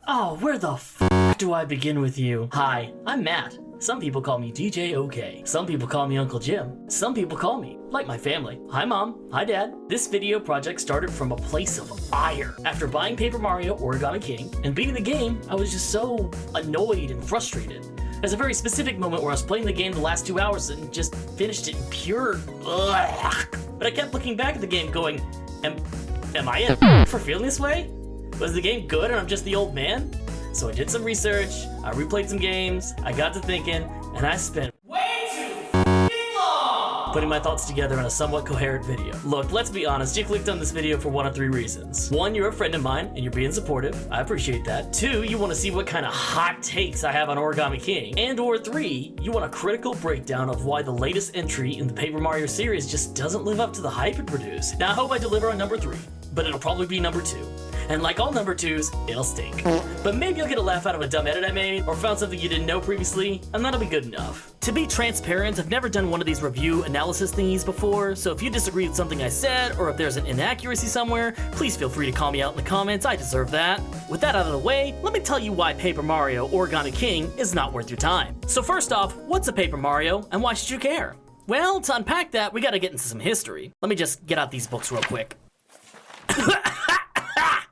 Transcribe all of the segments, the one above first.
Oh, where the do I begin with you? Hi, I'm Matt. Some people call me DJ OK. Some people call me Uncle Jim. Some people call me, like my family. Hi Mom, hi Dad. This video project started from a place of ire. After buying Paper Mario Origami King and beating the game, I was just so annoyed and frustrated. There's a very specific moment where I was playing the game the last 2 hours and just finished it in pure ugh. But I kept looking back at the game going, am I in for feeling this way? Was the game good and I'm just the old man? So I did some research, I replayed some games, I got to thinking, and I spent way too long putting my thoughts together in a somewhat coherent video. Look, let's be honest, you clicked on this video for one of three reasons. One, you're a friend of mine and you're being supportive. I appreciate that. Two, you want to see what kind of hot takes I have on Origami King. And or three, you want a critical breakdown of why the latest entry in the Paper Mario series just doesn't live up to the hype it produced. Now I hope I deliver on number 3, but it'll probably be number 2. And like all number 2s, it'll stink. But maybe you'll get a laugh out of a dumb edit I made, or found something you didn't know previously, and that'll be good enough. To be transparent, I've never done one of these review analysis thingies before, so if you disagree with something I said, or if there's an inaccuracy somewhere, please feel free to call me out in the comments, I deserve that. With that out of the way, let me tell you why Paper Mario Origami King is not worth your time. So first off, what's a Paper Mario, and why should you care? Well, to unpack that, we gotta get into some history. Let me just get out these books real quick.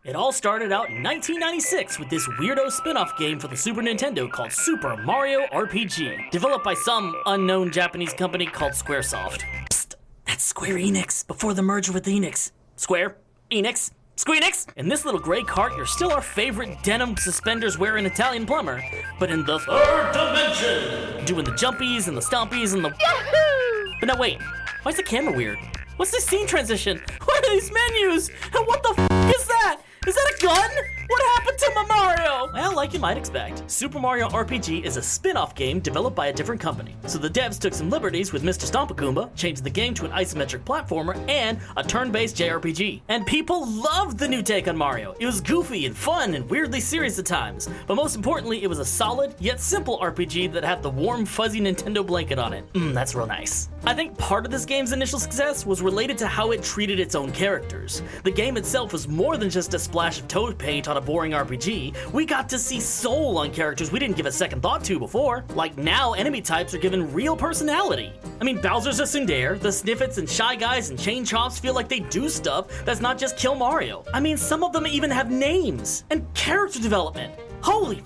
It all started out in 1996 with this weirdo spin-off game for the Super Nintendo called Super Mario RPG, developed by some unknown Japanese company called Squaresoft. Psst, that's Square Enix before the merger with Enix. Square, Enix, Squeenix! In this little gray cart, you're still our favorite denim suspenders wearing Italian plumber, but in the third dimension! Doing the jumpies and the stompies and the Yahoo! But now wait, why is the camera weird? What's this scene transition? What are these menus? And what the is that? Is that a gun? What happened to my Mario? Well, like you might expect, Super Mario RPG is a spin-off game developed by a different company. So the devs took some liberties with Mr. Stompagoomba, changed the game to an isometric platformer, and a turn-based JRPG. And people loved the new take on Mario. It was goofy and fun and weirdly serious at times. But most importantly, it was a solid, yet simple RPG that had the warm, fuzzy Nintendo blanket on it. That's real nice. I think part of this game's initial success was related to how it treated its own characters. The game itself was more than just a splash of toad paint on a boring RPG. We got to see soul on characters we didn't give a second thought to before. Like now, enemy types are given real personality. I mean, Bowser's a tsundere, the Sniffets and Shy Guys and Chain Chomps feel like they do stuff that's not just kill Mario. I mean, some of them even have names and character development. Holy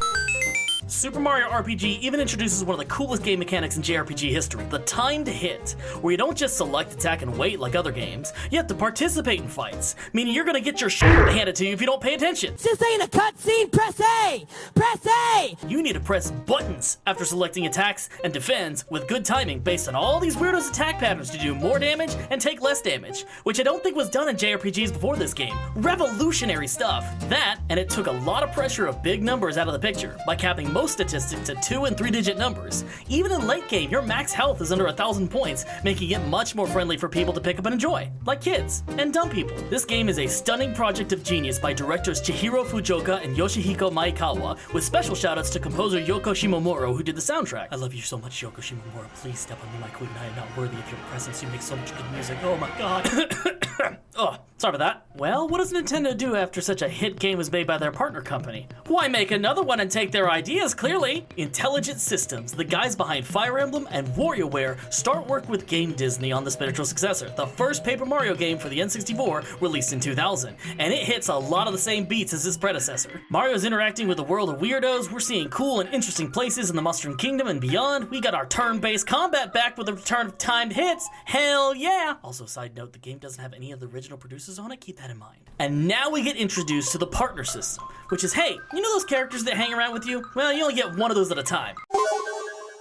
Super Mario RPG even introduces one of the coolest game mechanics in JRPG history, the timed hit, where you don't just select, attack, and wait like other games, you have to participate in fights, meaning you're gonna get your shit handed to you if you don't pay attention. This ain't a cutscene, press A! Press A! You need to press buttons after selecting attacks and defends with good timing based on all these weirdos' attack patterns to do more damage and take less damage, which I don't think was done in JRPGs before this game. Revolutionary stuff. That, and it took a lot of pressure of big numbers out of the picture by capping most statistics to 2- and 3-digit numbers. Even in late game, your max health is under 1,000 points, making it much more friendly for people to pick up and enjoy, like kids and dumb people. This game is a stunning project of genius by directors Chihiro Fujioka and Yoshihiko Maekawa, with special shoutouts to composer Yoko Shimomura, who did the soundtrack. I love you so much, Yoko Shimomura. Please step on me, my queen. I am not worthy of your presence. You make so much good music. Oh my god. Oh, sorry about that. Well, what does Nintendo do after such a hit game was made by their partner company? Why make another one and take their ideas, clearly? Intelligent Systems, the guys behind Fire Emblem and WarioWare, start work with Game Disney on the spiritual successor, the first Paper Mario game for the N64, released in 2000. And it hits a lot of the same beats as its predecessor. Mario's interacting with a world of weirdos, we're seeing cool and interesting places in the Mushroom Kingdom and beyond, we got our turn-based combat back with the return of timed hits, hell yeah! Also, side note, the game doesn't have any of the original producers on it, keep that in mind. And now we get introduced to the partner system, which is, hey, you know those characters that hang around with you? Well, you only get one of those at a time.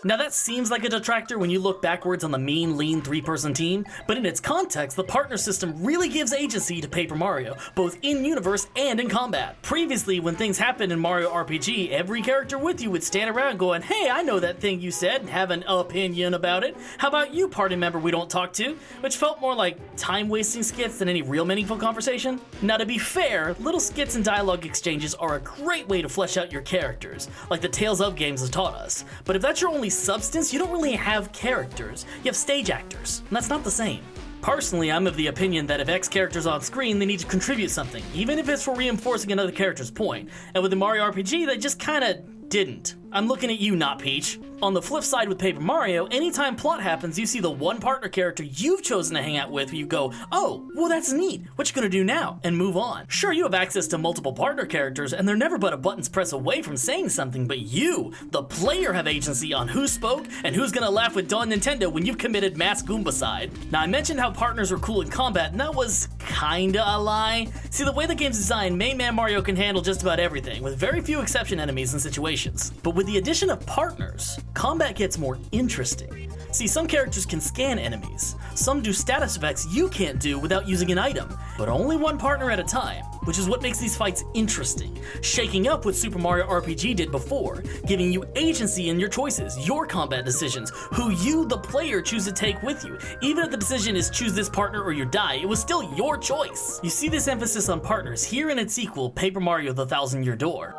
Now that seems like a detractor when you look backwards on the mean, lean 3-person team, but in its context, the partner system really gives agency to Paper Mario, both in-universe and in combat. Previously, when things happened in Mario RPG, every character with you would stand around going, hey, I know that thing you said, and have an opinion about it. How about you, party member we don't talk to? Which felt more like time-wasting skits than any real meaningful conversation. Now to be fair, little skits and dialogue exchanges are a great way to flesh out your characters, like the Tales of games has taught us. But if that's your only substance, you don't really have characters. You have stage actors, and that's not the same. Personally, I'm of the opinion that if X character's on screen, they need to contribute something, even if it's for reinforcing another character's point. And with the Mario RPG, they just kinda didn't. I'm looking at you, not Peach. On the flip side with Paper Mario, anytime plot happens, you see the one partner character you've chosen to hang out with, you go, oh, well that's neat, what you gonna do now? And move on. Sure, you have access to multiple partner characters, and they're never but a button's press away from saying something, but you, the player, have agency on who spoke and who's gonna laugh with Dawn Nintendo when you've committed mass Goombacide. Now, I mentioned how partners were cool in combat, and that was kinda a lie. See, the way the game's designed, Main Man Mario can handle just about everything, with very few exception enemies and situations. But with the addition of partners, combat gets more interesting. See, some characters can scan enemies. Some do status effects you can't do without using an item, but only one partner at a time, which is what makes these fights interesting, shaking up what Super Mario RPG did before, giving you agency in your choices, your combat decisions, who you, the player, choose to take with you. Even if the decision is choose this partner or you die, it was still your choice. You see this emphasis on partners here in its sequel, Paper Mario: The Thousand-Year Door.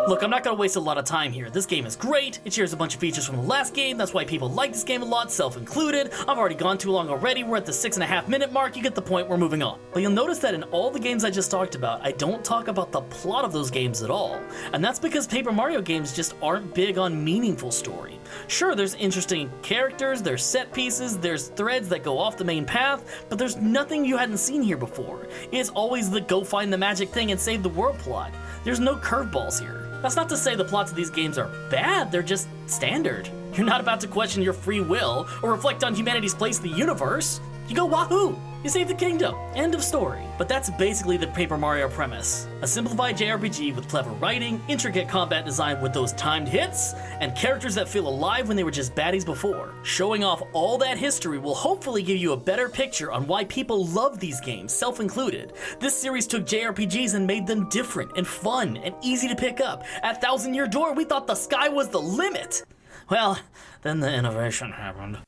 Look, I'm not gonna waste a lot of time here. This game is great, it shares a bunch of features from the last game, that's why people like this game a lot, self-included. I've already gone too long already, we're at the 6.5 minute mark, you get the point, we're moving on. But you'll notice that in all the games I just talked about, I don't talk about the plot of those games at all. And that's because Paper Mario games just aren't big on meaningful story. Sure, there's interesting characters, there's set pieces, there's threads that go off the main path, but there's nothing you hadn't seen here before. It's always the go find the magic thing and save the world plot. There's no curveballs here. That's not to say the plots of these games are bad, they're just standard. You're not about to question your free will or reflect on humanity's place in the universe. You go wahoo! You save the kingdom. End of story. But that's basically the Paper Mario premise. A simplified JRPG with clever writing, intricate combat design with those timed hits, and characters that feel alive when they were just baddies before. Showing off all that history will hopefully give you a better picture on why people love these games, self-included. This series took JRPGs and made them different and fun and easy to pick up. At Thousand-Year Door, we thought the sky was the limit. Well, then the innovation happened.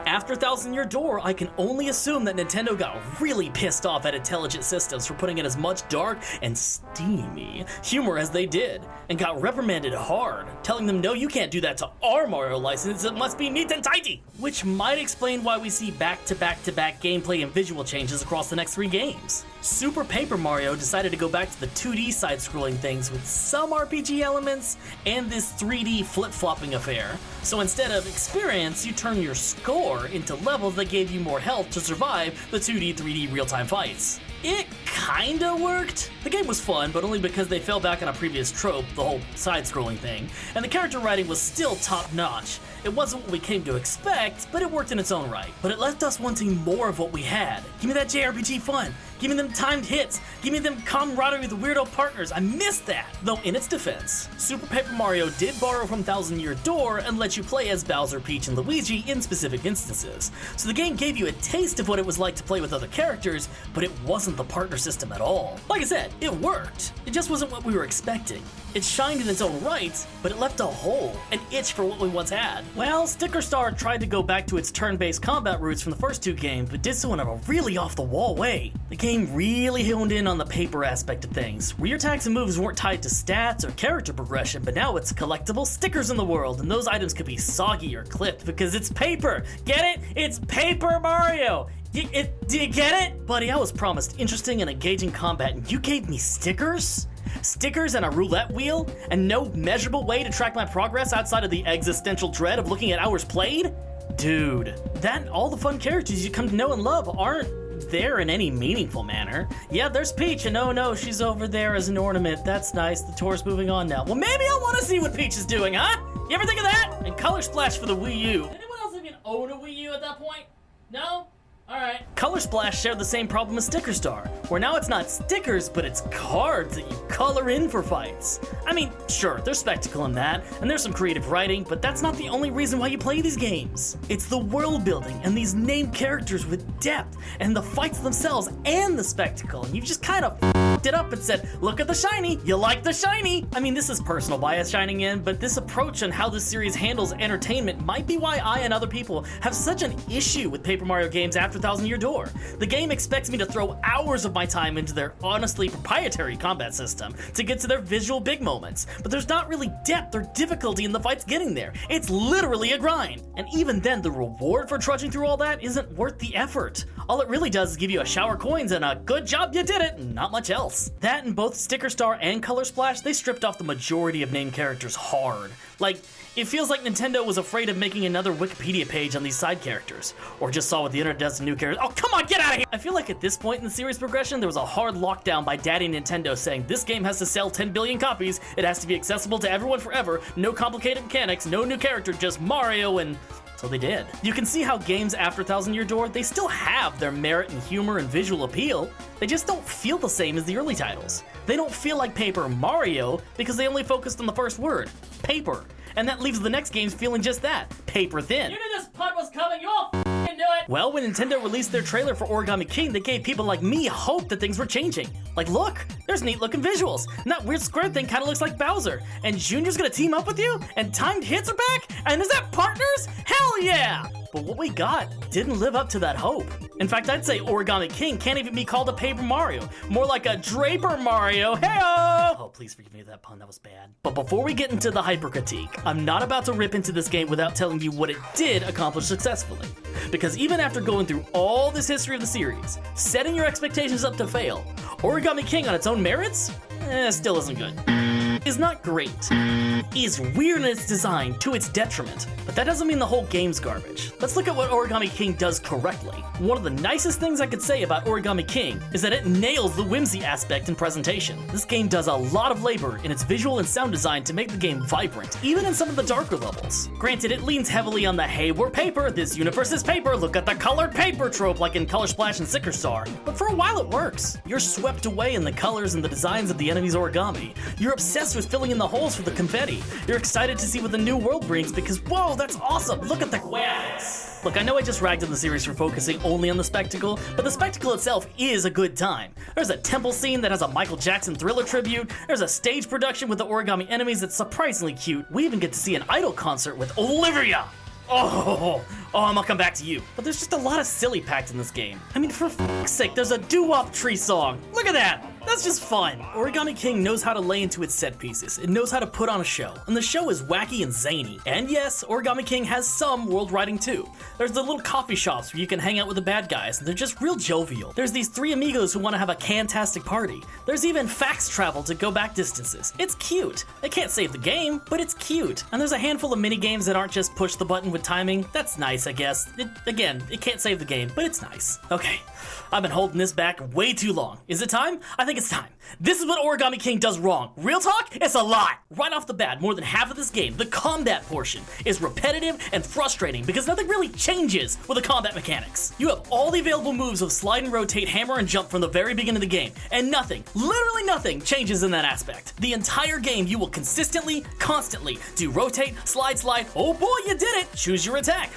After Thousand-Year Door, I can only assume that Nintendo got really pissed off at Intelligent Systems for putting in as much dark and steamy humor as they did, and got reprimanded hard, telling them, no, you can't do that to our Mario license, it must be neat and tidy! Which might explain why we see back-to-back-to-back gameplay and visual changes across the next 3 games. Super Paper Mario decided to go back to the 2D side-scrolling things with some RPG elements and this 3D flip-flopping affair. So instead of experience, you turn your score into levels that gave you more health to survive the 2D, 3D real-time fights. It kinda worked. The game was fun, but only because they fell back on a previous trope, the whole side-scrolling thing, and the character writing was still top-notch. It wasn't what we came to expect, but it worked in its own right. But it left us wanting more of what we had. Give me that JRPG fun. Give me them timed hits. Give me them camaraderie with weirdo partners. I missed that. Though in its defense, Super Paper Mario did borrow from Thousand-Year Door and let you play as Bowser, Peach, and Luigi in specific instances. So the game gave you a taste of what it was like to play with other characters, but it wasn't the partner system at all. Like I said, it worked. It just wasn't what we were expecting. It shined in its own right, but it left a hole, an itch for what we once had. Well, Sticker Star tried to go back to its turn-based combat roots from the first 2 games, but did so in a really off-the-wall way. The game really honed in on the paper aspect of things, where your attacks and moves weren't tied to stats or character progression, but now it's collectible stickers in the world, and those items could be soggy or clipped because it's paper. Get it? It's Paper Mario! Do you get it? Buddy, I was promised interesting and engaging combat, and you gave me stickers? Stickers and a roulette wheel? And no measurable way to track my progress outside of the existential dread of looking at hours played? Dude, that and all the fun characters you come to know and love aren't there in any meaningful manner. Yeah, there's Peach, and oh no, she's over there as an ornament. That's nice, the tour's moving on now. Well, maybe I want to see what Peach is doing, huh? You ever think of that? And Color Splash for the Wii U. Did anyone else even own a Wii U at that point? No? Alright. Color Splash shared the same problem as Sticker Star, where now it's not stickers, but it's cards that you color in for fights. I mean, sure, there's spectacle in that, and there's some creative writing, but that's not the only reason why you play these games. It's the world building, and these named characters with depth, and the fights themselves, and the spectacle, and you just kind of looked it up and said, look at the shiny, you like the shiny. I mean, this is personal bias shining in, but this approach on how this series handles entertainment might be why I and other people have such an issue with Paper Mario games after Thousand Year Door. The game expects me to throw hours of my time into their honestly proprietary combat system to get to their visual big moments, but there's not really depth or difficulty in the fights getting there. It's literally a grind. And even then, the reward for trudging through all that isn't worth the effort. All it really does is give you a shower coins and a good job you did it, and not much else. That in both Sticker Star and Color Splash, they stripped off the majority of named characters hard. Like, it feels like Nintendo was afraid of making another Wikipedia page on these side characters, or just saw what the internet does to new characters. Oh, come on, get out of here! I feel like at this point in the series progression, there was a hard lockdown by Daddy Nintendo saying this game has to sell 10 billion copies, it has to be accessible to everyone forever, no complicated mechanics, no new character, just Mario, and so they did. You can see how games after Thousand Year Door, they still have their merit in humor and visual appeal. They just don't feel the same as the early titles. They don't feel like Paper Mario because they only focused on the first word, paper. And that leaves the next games feeling just that, paper thin. You knew this pun was coming, you all f***ing knew it! Well, when Nintendo released their trailer for Origami King, they gave people like me hope that things were changing. Like, look, there's neat looking visuals, and that weird square thing kinda looks like Bowser, and Junior's gonna team up with you, and timed hits are back, and is that partners? Hell yeah! But what we got didn't live up to that hope. In fact, I'd say Origami King can't even be called a Paper Mario, more like a Draper Mario, hey-o! Oh, please forgive me for that pun, that was bad. But before we get into the hyper critique, I'm not about to rip into this game without telling you what it did accomplish successfully. Because even after going through all this history of the series, setting your expectations up to fail, Origami King on its own merits, still isn't good. Is not great. Is weird in its design to its detriment, but that doesn't mean the whole game's garbage. Let's look at what Origami King does correctly. One of the nicest things I could say about Origami King is that it nails the whimsy aspect in presentation. This game does a lot of labor in its visual and sound design to make the game vibrant, even in some of the darker levels. Granted, it leans heavily on the hey, we're paper, this universe is paper, look at the colored paper trope like in Color Splash and Sticker Star, but for a while it works. You're swept away in the colors and the designs of the enemy's origami. You're obsessed with filling in the holes for the confetti. You're excited to see what the new world brings because, whoa, that's awesome, look at the graphics. Look, I know I just ragged on the series for focusing only on the spectacle, but the spectacle itself is a good time. There's a temple scene that has a Michael Jackson Thriller tribute, there's a stage production with the origami enemies that's surprisingly cute, we even get to see an idol concert with Olivia! Oh, I'm gonna come back to you. But there's just a lot of silly packed in this game. I mean, for f***'s sake, there's a doo-wop tree song. Look at that! That's just fun. Origami King knows how to lay into its set pieces. It knows how to put on a show, and the show is wacky and zany. And yes, Origami King has some world writing too. There's the little coffee shops where you can hang out with the bad guys, and they're just real jovial. There's these three amigos who want to have a fantastic party. There's even fax travel to go back distances. It's cute. They can't save the game, but it's cute. And there's a handful of mini games that aren't just push the button with timing. That's nice, I guess. It can't save the game, but it's nice. Okay, I've been holding this back way too long. Is it time? I think it's time. This is what Origami King does wrong. Real talk? It's a lot. Right off the bat, more than half of this game, the combat portion, is repetitive and frustrating because nothing really changes with the combat mechanics. You have all the available moves of slide and rotate, hammer and jump from the very beginning of the game, and nothing, literally nothing, changes in that aspect. The entire game, you will consistently, constantly do rotate, slide, oh boy, you did it! Choose your attack,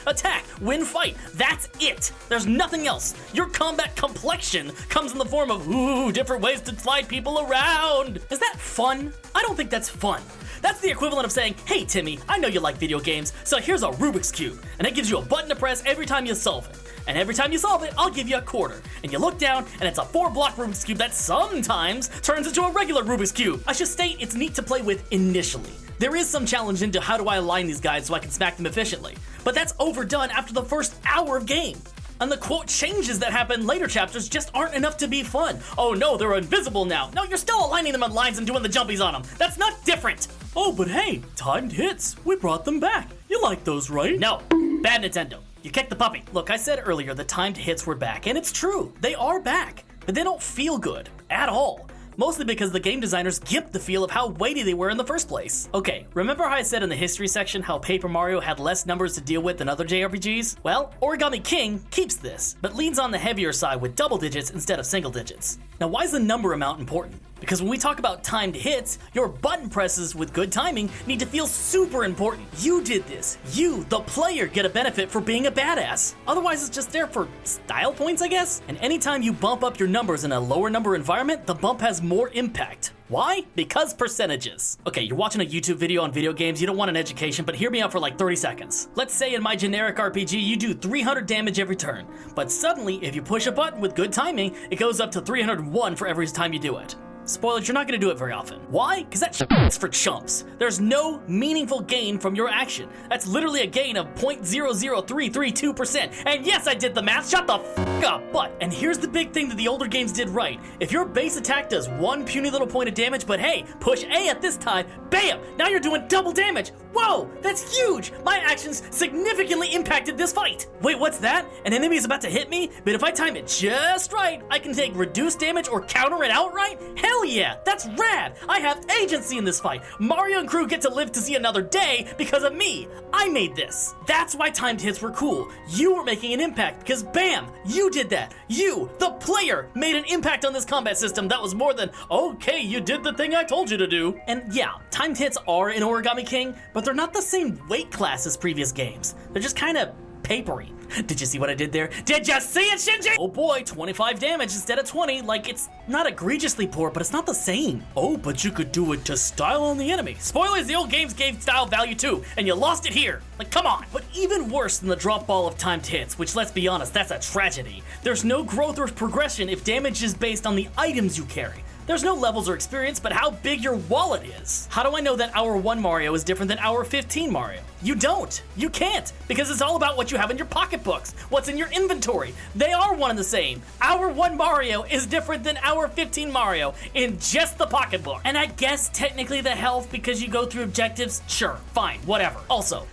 win, fight. That's it. There's nothing else. Your combat complexion comes in the form of, ooh, different ways to slide people around. Is that fun? I don't think that's fun. That's the equivalent of saying, hey Timmy, I know you like video games, so here's a Rubik's Cube, and it gives you a button to press every time you solve it. And every time you solve it, I'll give you a quarter. And you look down, and it's a 4-block Rubik's Cube that sometimes turns into a regular Rubik's Cube. I should state it's neat to play with initially. There is some challenge into how do I align these guys so I can smack them efficiently, but that's overdone after the first hour of game. And the quote changes that happen in later chapters just aren't enough to be fun. Oh no, they're invisible now. No, you're still aligning them on lines and doing the jumpies on them. That's not different. Oh, but hey, timed hits. We brought them back. You like those, right? No, bad Nintendo. You kicked the puppy. Look, I said earlier the timed hits were back, and it's true. They are back, but they don't feel good at all. Mostly because the game designers gimped the feel of how weighty they were in the first place. Okay, remember how I said in the history section how Paper Mario had less numbers to deal with than other JRPGs? Well, Origami King keeps this, but leans on the heavier side with double digits instead of single digits. Now why is the number amount important? Because when we talk about timed hits, your button presses with good timing need to feel super important. You did this. You, the player, get a benefit for being a badass. Otherwise, it's just there for style points, I guess? And anytime you bump up your numbers in a lower number environment, the bump has more impact. Why? Because percentages. Okay, you're watching a YouTube video on video games, you don't want an education, but hear me out for like 30 seconds. Let's say in my generic RPG, you do 300 damage every turn, but suddenly, if you push a button with good timing, it goes up to 301 for every time you do it. Spoilers, you're not gonna do it very often. Why? Because that shit's for chumps. There's no meaningful gain from your action. That's literally a gain of 0.00332%. And yes, I did the math, shut the f up. But, and here's the big thing that the older games did right. If your base attack does one puny little point of damage, but hey, push A at this time, bam, now you're doing double damage. Whoa, that's huge. My actions significantly impacted this fight. Wait, what's that? An enemy is about to hit me, but if I time it just right, I can take reduced damage or counter it outright? Hell yeah, that's rad! I have agency in this fight. Mario and crew get to live to see another day because of me. I made this. That's why timed hits were cool. You were making an impact because bam, you did that. You, the player, made an impact on this combat system that was more than, okay, you did the thing I told you to do. And yeah, timed hits are in Origami King, but they're not the same weight class as previous games. They're just kind of papery. Did you see what I did there? Did you see it, Shinji? Oh boy, 25 damage instead of 20. Like, it's not egregiously poor, but it's not the same. Oh, but you could do it to style on the enemy. Spoilers, the old games gave style value too, and you lost it here. Like, come on. But even worse than the drop ball of timed hits, which let's be honest, that's a tragedy. There's no growth or progression if damage is based on the items you carry. There's no levels or experience, but how big your wallet is. How do I know that Hour 1 Mario is different than Hour 15 Mario? You don't. You can't, because it's all about what you have in your pocketbooks, what's in your inventory. They are one and the same. Hour 1 Mario is different than Hour 15 Mario in just the pocketbook. And I guess technically the health because you go through objectives, sure, fine, whatever. Also,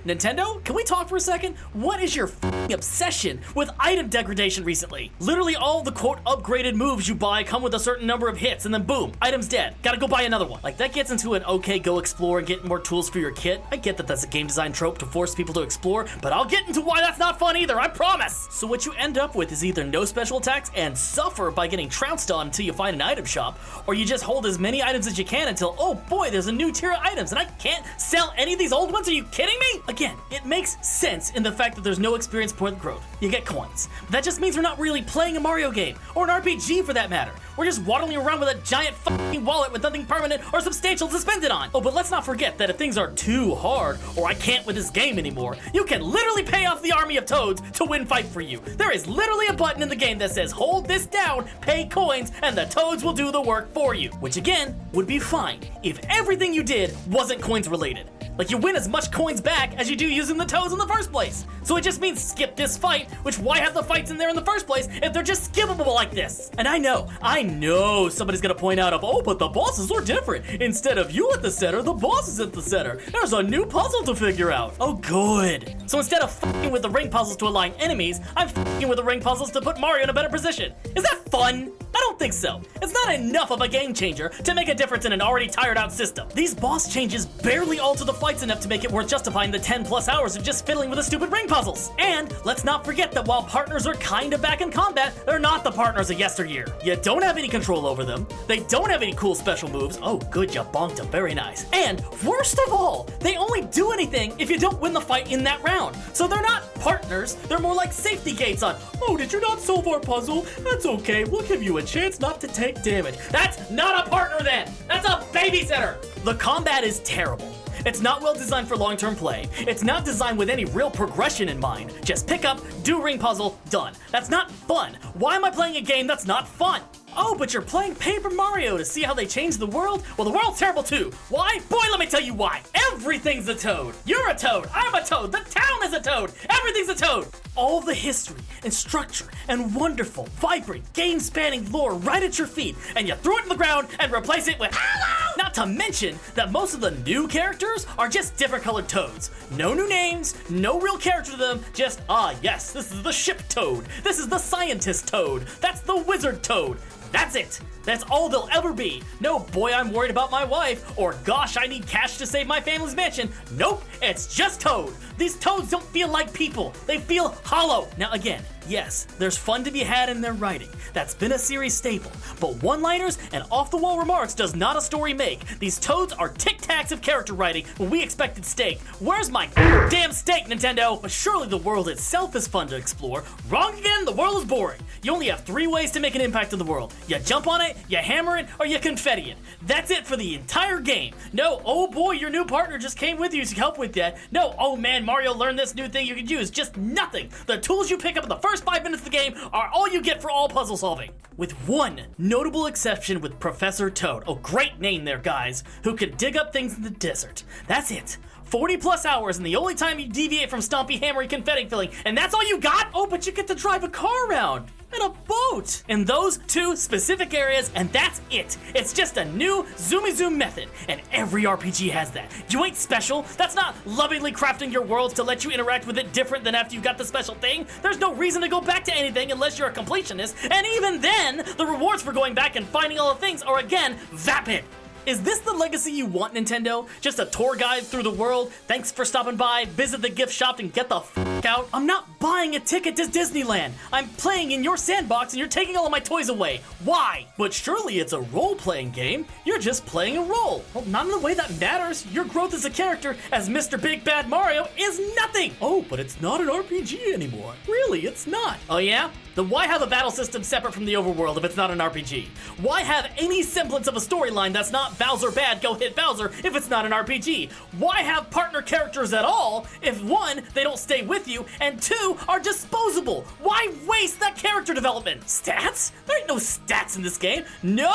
Nintendo, can we talk for a second? What is your f***ing obsession with item degradation recently? Literally all the quote upgraded moves you buy come with a certain number of hits and then boom, item's dead. Gotta go buy another one. Like that gets into an okay, go explore and get more tools for your kit. I get that that's a game design trope to force people to explore, but I'll get into why that's not fun either, I promise! So what you end up with is either no special attacks and suffer by getting trounced on until you find an item shop, or you just hold as many items as you can until, oh boy, there's a new tier of items and I can't sell any of these old ones, are you kidding me? Again, it makes sense in the fact that there's no experience point growth. You get coins. But that just means we're not really playing a Mario game, or an RPG for that matter. We're just waddling around with a giant fucking wallet with nothing permanent or substantial to spend it on. Oh, but let's not forget that if things are too hard, or I can't with this game anymore, you can literally pay off the army of toads to win fight for you. There is literally a button in the game that says hold this down, pay coins, and the toads will do the work for you. Which again, would be fine if everything you did wasn't coins related. Like you win as much coins back as you do using the toads in the first place. So it just means skip this fight, which why have the fights in there in the first place if they're just skippable like this? And I know somebody's gonna point out oh, but the bosses are different. Instead of you at the center, the boss is at the center. There's a new puzzle to figure out. Oh, good. So instead of f***ing with the ring puzzles to align enemies, I'm f***ing with the ring puzzles to put Mario in a better position. Is that fun? I don't think so. It's not enough of a game changer to make a difference in an already tired out system. These boss changes barely alter the fights enough to make it worth justifying the 10+ hours of just fiddling with the stupid ring puzzles. And let's not forget that while partners are kinda back in combat, they're not the partners of yesteryear. You don't have any control over them. They don't have any cool special moves. Oh good, you bonked them, very nice. And worst of all, they only do anything if you don't win the fight in that round. So they're not partners, they're more like safety gates on, oh, did you not solve our puzzle? That's okay, we'll give you a chance not to take damage. That's not a partner then! That's a babysitter! The combat is terrible. It's not well designed for long-term play. It's not designed with any real progression in mind. Just pick up, do ring puzzle, done. That's not fun. Why am I playing a game that's not fun? Oh, but you're playing Paper Mario to see how they change the world? Well, the world's terrible too. Why? Boy, let me tell you why. Everything's a toad. You're a toad. I'm a toad. The town is a toad. Everything's a toad. All the history and structure and wonderful, vibrant, game-spanning lore right at your feet, and you throw it in the ground and replace it with hello! Not to mention that most of the new characters are just different colored toads. No new names, no real character to them, just, yes, this is the ship toad. This is the scientist toad. That's the wizard toad. That's it. That's all they'll ever be. No, boy, I'm worried about my wife, or gosh, I need cash to save my family's mansion. Nope, it's just Toad. These toads don't feel like people. They feel hollow. Now again, Yes, there's fun to be had in their writing. That's been a series staple. But one-liners and off-the-wall remarks does not a story make. These toads are tic-tacs of character writing when we expected steak. Where's my damn steak, Nintendo? But surely the world itself is fun to explore. Wrong again, the world is boring. You only have 3 ways to make an impact in the world. You jump on it, you hammer it, or you confetti it. That's it for the entire game. No, oh boy, your new partner just came with you to help with that. No, oh man, Mario learned this new thing you could use. Just nothing. The tools you pick up in the first 5 minutes of the game are all you get for all puzzle solving. With one notable exception with Professor Toad. Oh, great name there, guys. Who can dig up things in the desert. That's it. 40 plus hours, and the only time you deviate from stompy, hammery, confetti filling, and that's all you got? Oh, but you get to drive a car around. And a boat! In those 2 specific areas, and that's it. It's just a new zoomy zoom method, and every RPG has that. You ain't special. That's not lovingly crafting your worlds to let you interact with it different than after you got the special thing. There's no reason to go back to anything unless you're a completionist, and even then, the rewards for going back and finding all the things are again vapid. Is this the legacy you want, Nintendo? Just a tour guide through the world? Thanks for stopping by, visit the gift shop, and get the f*** out? I'm not buying a ticket to Disneyland. I'm playing in your sandbox and you're taking all of my toys away. Why? But surely it's a role-playing game. You're just playing a role. Well, not in the way that matters. Your growth as a character as Mr. Big Bad Mario is nothing. Oh, but it's not an RPG anymore. Really, it's not. Oh yeah? Then why have a battle system separate from the overworld if it's not an RPG? Why have any semblance of a storyline that's not Bowser bad, go hit Bowser if it's not an RPG? Why have partner characters at all if 1, they don't stay with you, and 2, are disposable? Why waste that character development? Stats? There ain't no stats in this game. No.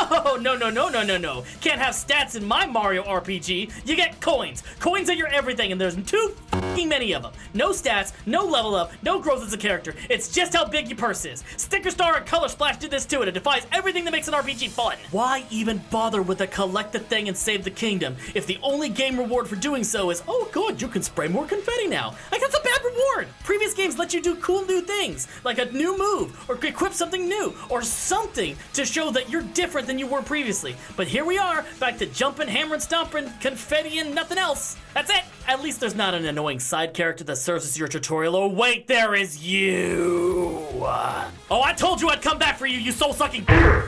Can't have stats in my Mario RPG. You get coins. Coins are your everything, and there's too f***ing many of them. No stats, no level up, no growth as a character. It's just how big your purse is. Sticker Star and Color Splash did this too, and it defies everything that makes an RPG fun. Why even bother with a collect the thing and save the kingdom if the only game reward for doing so is, oh good, you can spray more confetti now? Like, that's a bad reward. Previous games let you do cool new things, like a new move, or equip something new, or something to show that you're different than you were previously. But here we are, back to jumping, hammering, stomping, confetti, and nothing else. That's it. At least there's not an annoying side character that serves as your tutorial. Oh wait, there is you. Oh, I told you I'd come back for you, you soul-sucking.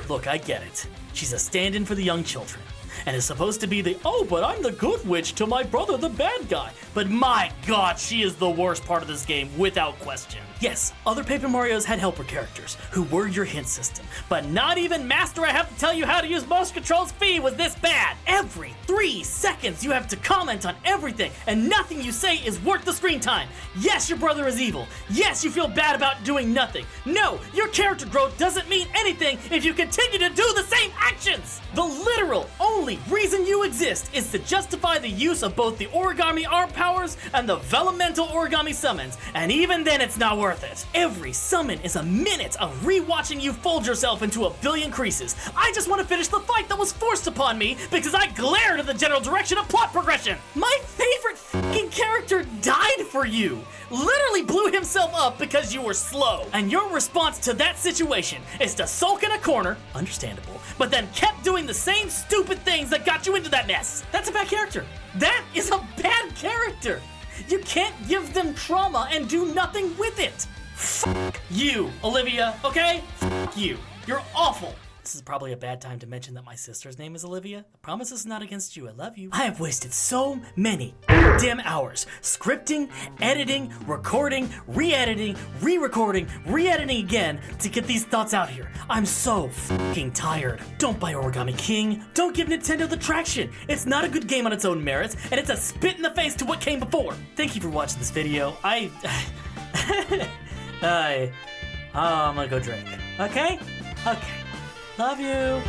Look, I get it. She's a stand-in for the young children, and is supposed to be the, oh, but I'm the good witch to my brother, the bad guy. But my God, she is the worst part of this game, without question. Yes, other Paper Marios had helper characters, who were your hint system, but not even Master I Have to Tell You How to Use Motion Controls Fee was this bad. Every 3 seconds you have to comment on everything, and nothing you say is worth the screen time. Yes, your brother is evil. Yes, you feel bad about doing nothing. No, your character growth doesn't mean anything if you continue to do the same actions. The literal only reason you exist is to justify the use of both the origami art powers and the developmental origami summons, and even then it's not worth it. Every summon is a minute of rewatching you fold yourself into a billion creases. I just want to finish the fight that was forced upon me because I glared at the general direction of plot progression. My favorite fucking character died for you. Literally blew himself up because you were slow. And your response to that situation is to sulk in a corner, understandable, but then kept doing the same stupid things that got you into that mess. That's a bad character. That is a bad character. You can't give them trauma and do nothing with it. Fuck you, Olivia, okay? Fuck you. You're awful. This is probably a bad time to mention that my sister's name is Olivia. I promise this is not against you. I love you. I have wasted so many damn hours scripting, editing, recording, re-editing, re-recording, re-editing again to get these thoughts out here. I'm so fucking tired. Don't buy Origami King. Don't give Nintendo the traction. It's not a good game on its own merits, and it's a spit in the face to what came before. Thank you for watching this video. I'm gonna go drink. Okay? Okay. Love you.